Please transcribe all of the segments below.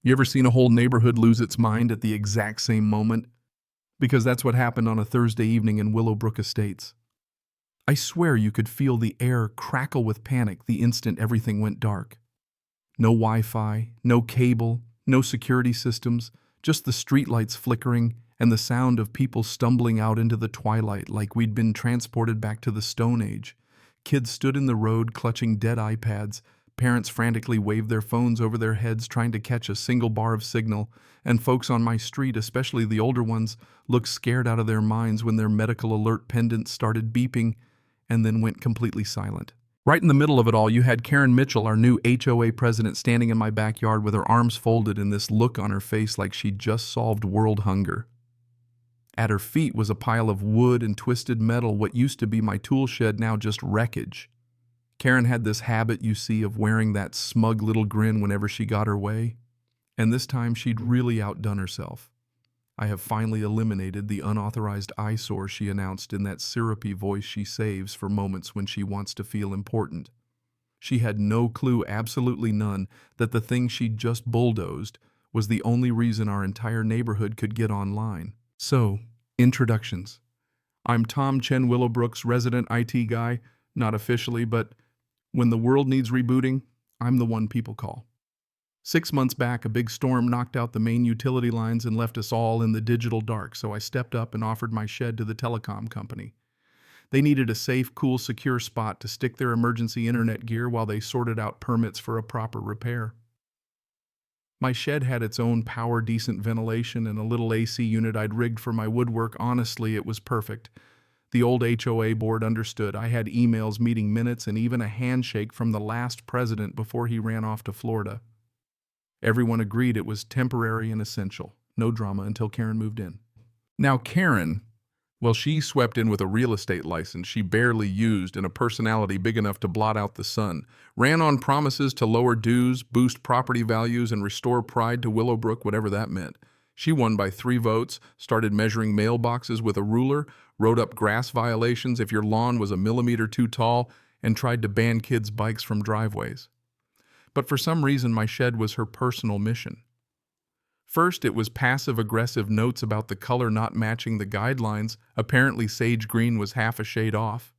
You ever seen a whole neighborhood lose its mind at the exact same moment? Because that's what happened on a Thursday evening in Willowbrook Estates. I swear you could feel the air crackle with panic the instant everything went dark. No Wi-Fi, no cable, no security systems, just the streetlights flickering and the sound of people stumbling out into the twilight like we'd been transported back to the Stone Age. Kids stood in the road clutching dead iPads. Parents frantically waved their phones over their heads trying to catch a single bar of signal, and folks on my street, especially the older ones, looked scared out of their minds when their medical alert pendants started beeping and then went completely silent. Right in the middle of it all, you had Karen Mitchell, our new HOA president, standing in my backyard with her arms folded and this look on her face like she'd just solved world hunger. At her feet was a pile of wood and twisted metal, what used to be my tool shed, now just wreckage. Karen had this habit, you see, of wearing that smug little grin whenever she got her way, and this time she'd really outdone herself. I have finally eliminated the unauthorized eyesore, she announced in that syrupy voice she saves for moments when she wants to feel important. She had no clue, absolutely none, that the thing she'd just bulldozed was the only reason our entire neighborhood could get online. So, introductions. I'm Tom Chen, Willowbrook's resident IT guy, not officially, but when the world needs rebooting, I'm the one people call. 6 months back, a big storm knocked out the main utility lines and left us all in the digital dark, so I stepped up and offered my shed to the telecom company. They needed a safe, cool, secure spot to stick their emergency internet gear while they sorted out permits for a proper repair. My shed had its own power, decent ventilation, and a little AC unit I'd rigged for my woodwork. Honestly, it was perfect. The old HOA board understood. I had emails, meeting minutes, and even a handshake from the last president before he ran off to Florida. Everyone agreed it was temporary and essential. No drama until Karen moved in. Now Karen, well, she swept in with a real estate license she barely used and a personality big enough to blot out the sun. Ran on promises to lower dues, boost property values, and restore pride to Willowbrook, whatever that meant. She won by 3 votes, started measuring mailboxes with a ruler, wrote up grass violations if your lawn was a millimeter too tall, and tried to ban kids' bikes from driveways. But for some reason, my shed was her personal mission. First, it was passive-aggressive notes about the color not matching the guidelines. Apparently, sage green was half a shade off.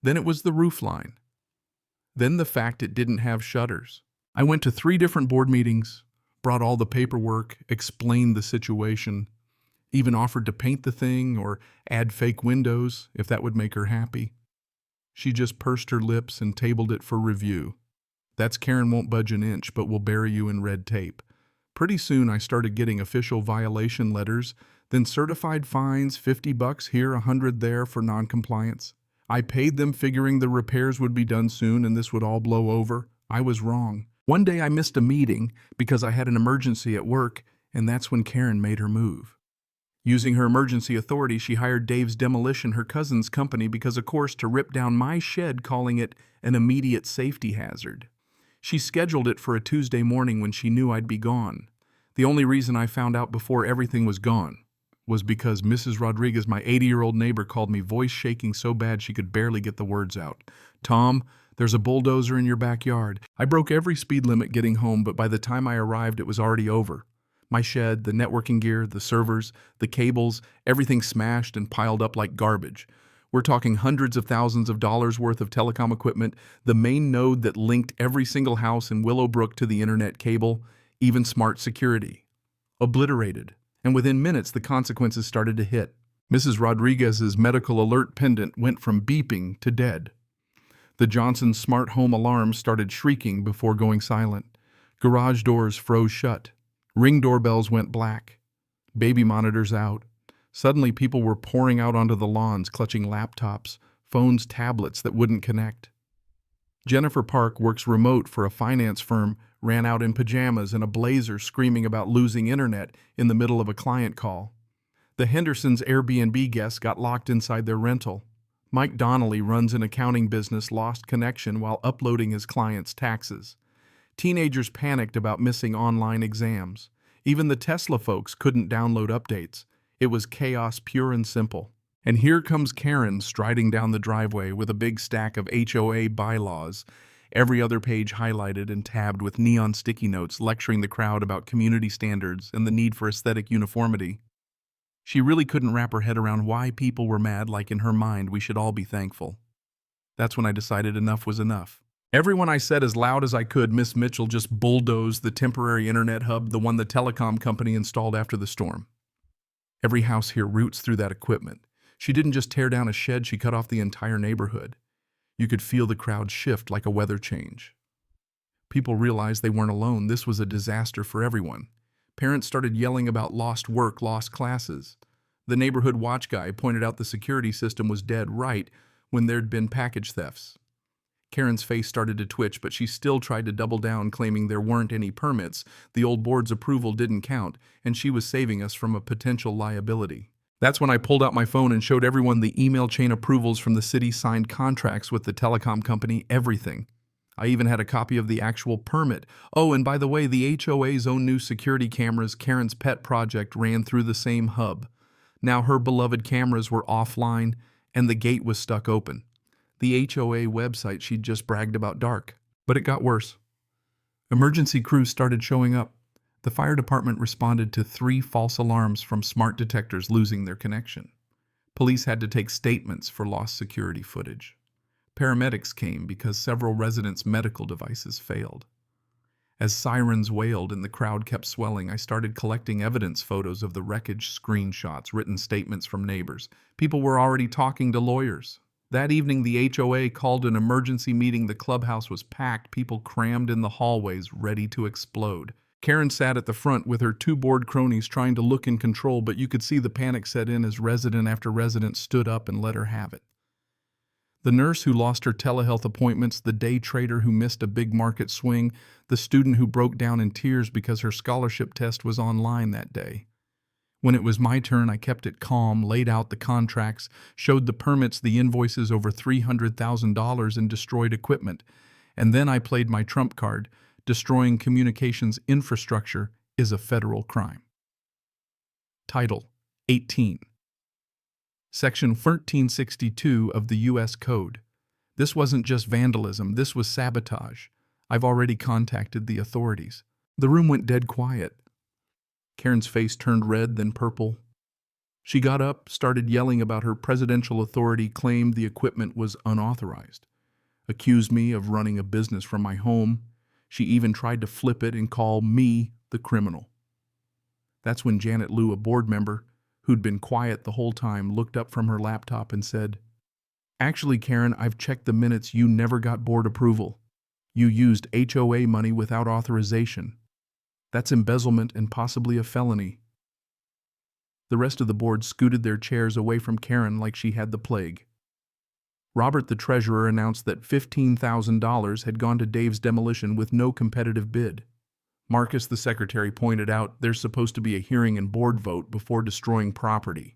Then it was the roof line. Then the fact it didn't have shutters. I went to 3 different board meetings, brought all the paperwork, explained the situation, even offered to paint the thing or add fake windows if that would make her happy. She just pursed her lips and tabled it for review. That's Karen won't budge an inch, but will bury you in red tape. Pretty soon I started getting official violation letters, then certified fines, $50 here, $100 there for noncompliance. I paid them figuring the repairs would be done soon and this would all blow over. I was wrong. One day I missed a meeting because I had an emergency at work, and that's when Karen made her move. Using her emergency authority, she hired Dave's Demolition, her cousin's company, because of course to rip down my shed, calling it an immediate safety hazard. She scheduled it for a Tuesday morning when she knew I'd be gone. The only reason I found out before everything was gone was because Mrs. Rodriguez, my 80-year-old neighbor, called me, voice shaking so bad she could barely get the words out. "Tom, there's a bulldozer in your backyard." I broke every speed limit getting home, but by the time I arrived, it was already over. My shed, the networking gear, the servers, the cables, everything smashed and piled up like garbage. We're talking hundreds of thousands of dollars worth of telecom equipment, the main node that linked every single house in Willowbrook to the internet cable, even smart security. Obliterated. And within minutes, the consequences started to hit. Mrs. Rodriguez's medical alert pendant went from beeping to dead. The Johnson smart home alarms started shrieking before going silent. Garage doors froze shut. Ring doorbells went black. Baby monitors out. Suddenly, people were pouring out onto the lawns, clutching laptops, phones, tablets that wouldn't connect. Jennifer Park works remote for a finance firm, ran out in pajamas and a blazer screaming about losing internet in the middle of a client call. The Hendersons' Airbnb guests got locked inside their rental. Mike Donnelly runs an accounting business, lost connection while uploading his clients' taxes. Teenagers panicked about missing online exams. Even the Tesla folks couldn't download updates. It was chaos pure and simple. And here comes Karen striding down the driveway with a big stack of HOA bylaws every other page highlighted and tabbed with neon sticky notes lecturing the crowd about community standards and the need for aesthetic uniformity. She really couldn't wrap her head around why people were mad, like in her mind we should all be thankful. That's when I decided enough was enough. Everyone, I said as loud as I could, Miss Mitchell just bulldozed the temporary internet hub, the one the telecom company installed after the storm. Every house here roots through that equipment. She didn't just tear down a shed, she cut off the entire neighborhood. You could feel the crowd shift like a weather change. People realized they weren't alone. This was a disaster for everyone. Parents started yelling about lost work, lost classes. The neighborhood watch guy pointed out the security system was dead right when there'd been package thefts. Karen's face started to twitch, but she still tried to double down, claiming there weren't any permits, the old board's approval didn't count, and she was saving us from a potential liability. That's when I pulled out my phone and showed everyone the email chain approvals from the city, signed contracts with the telecom company, everything. I even had a copy of the actual permit. Oh, and by the way, the HOA's own new security cameras, Karen's pet project, ran through the same hub. Now her beloved cameras were offline, and the gate was stuck open. The HOA website she'd just bragged about dark. But it got worse. Emergency crews started showing up. The fire department responded to 3 false alarms from smart detectors losing their connection. Police had to take statements for lost security footage. Paramedics came because several residents' medical devices failed. As sirens wailed and the crowd kept swelling, I started collecting evidence photos of the wreckage, screenshots, written statements from neighbors. People were already talking to lawyers. That evening, the HOA called an emergency meeting. The clubhouse was packed, people crammed in the hallways, ready to explode. Karen sat at the front with her 2 bored cronies trying to look in control, but you could see the panic set in as resident after resident stood up and let her have it. The nurse who lost her telehealth appointments, the day trader who missed a big market swing, the student who broke down in tears because her scholarship test was online that day. When it was my turn, I kept it calm, laid out the contracts, showed the permits, the invoices over $300,000 in destroyed equipment, and then I played my trump card. Destroying communications infrastructure is a federal crime. Title 18. Section 1362 of the U.S. Code. This wasn't just vandalism, this was sabotage. I've already contacted the authorities. The room went dead quiet. Karen's face turned red, then purple. She got up, started yelling about her presidential authority, claimed the equipment was unauthorized, accused me of running a business from my home. She even tried to flip it and call me the criminal. That's when Janet Liu, a board member, who'd been quiet the whole time, looked up from her laptop and said, "Actually, Karen, I've checked the minutes. You never got board approval. You used HOA money without authorization. That's embezzlement and possibly a felony." The rest of the board scooted their chairs away from Karen like she had the plague. Robert, the treasurer, announced that $15,000 had gone to Dave's demolition with no competitive bid. Marcus, the secretary, pointed out there's supposed to be a hearing and board vote before destroying property.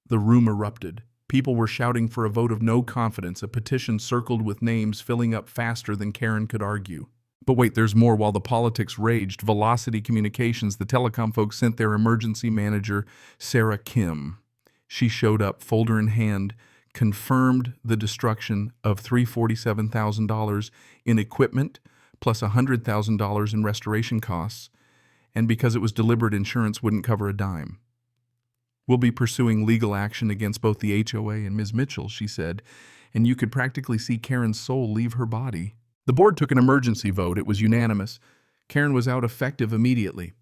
The room erupted. People were shouting for a vote of no confidence, a petition circled with names filling up faster than Karen could argue. But wait, there's more. While the politics raged, Velocity Communications, the telecom folks, sent their emergency manager, Sarah Kim. She showed up, folder in hand, confirmed the destruction of $347,000 in equipment plus $100,000 in restoration costs, and because it was deliberate, insurance wouldn't cover a dime. "We'll be pursuing legal action against both the HOA and Ms. Mitchell," she said, and you could practically see Karen's soul leave her body. The board took an emergency vote. It was unanimous. Karen was out effective immediately.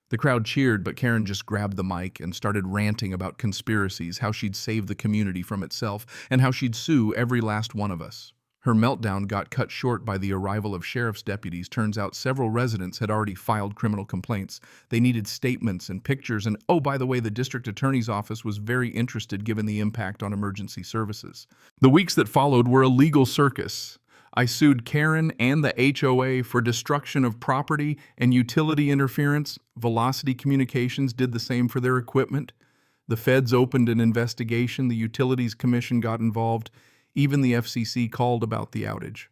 The crowd cheered, but Karen just grabbed the mic and started ranting about conspiracies, how she'd save the community from itself, and how she'd sue every last one of us. Her meltdown got cut short by the arrival of sheriff's deputies. Turns out several residents had already filed criminal complaints. They needed statements and pictures, and oh, by the way, the district attorney's office was very interested given the impact on emergency services. The weeks that followed were a legal circus. I sued Karen and the HOA for destruction of property and utility interference. Velocity Communications did the same for their equipment. The feds opened an investigation. The Utilities Commission got involved. Even the FCC called about the outage.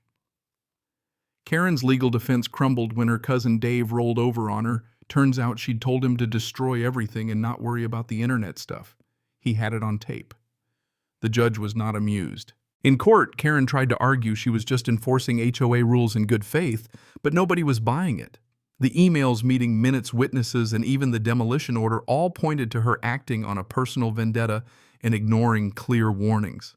Karen's legal defense crumbled when her cousin Dave rolled over on her. Turns out she'd told him to destroy everything and not worry about the internet stuff. He had it on tape. The judge was not amused. In court, Karen tried to argue she was just enforcing HOA rules in good faith, but nobody was buying it. The emails, meeting minutes, witnesses, and even the demolition order all pointed to her acting on a personal vendetta and ignoring clear warnings.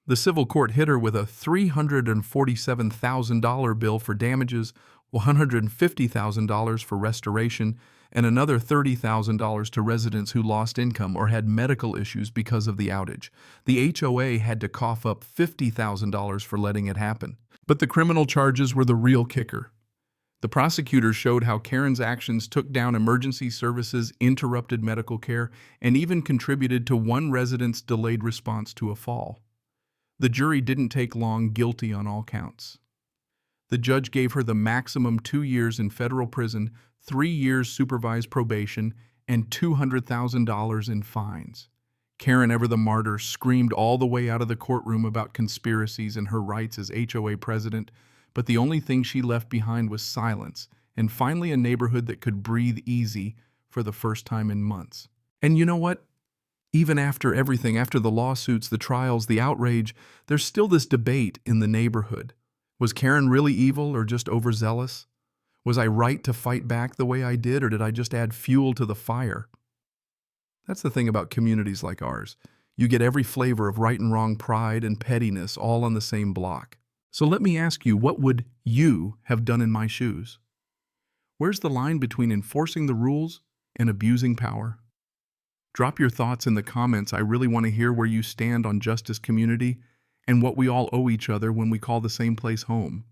The civil court hit her with a $347,000 bill for damages, $150,000 for restoration, and another $30,000 to residents who lost income or had medical issues because of the outage. The HOA had to cough up $50,000 for letting it happen. But the criminal charges were the real kicker. The prosecutors showed how Karen's actions took down emergency services, interrupted medical care, and even contributed to one resident's delayed response to a fall. The jury didn't take long, guilty on all counts. The judge gave her the maximum 2 years in federal prison, 3 years supervised probation, and $200,000 in fines. Karen, ever the martyr, screamed all the way out of the courtroom about conspiracies and her rights as HOA president, but the only thing she left behind was silence, and finally a neighborhood that could breathe easy for the first time in months. And you know what? Even after everything, after the lawsuits, the trials, the outrage, there's still this debate in the neighborhood. Was Karen really evil or just overzealous? Was I right to fight back the way I did, or did I just add fuel to the fire? That's the thing about communities like ours. You get every flavor of right and wrong, pride and pettiness all on the same block. So let me ask you, what would you have done in my shoes? Where's the line between enforcing the rules and abusing power? Drop your thoughts in the comments. I really want to hear where you stand on justice, community, and what we all owe each other when we call the same place home.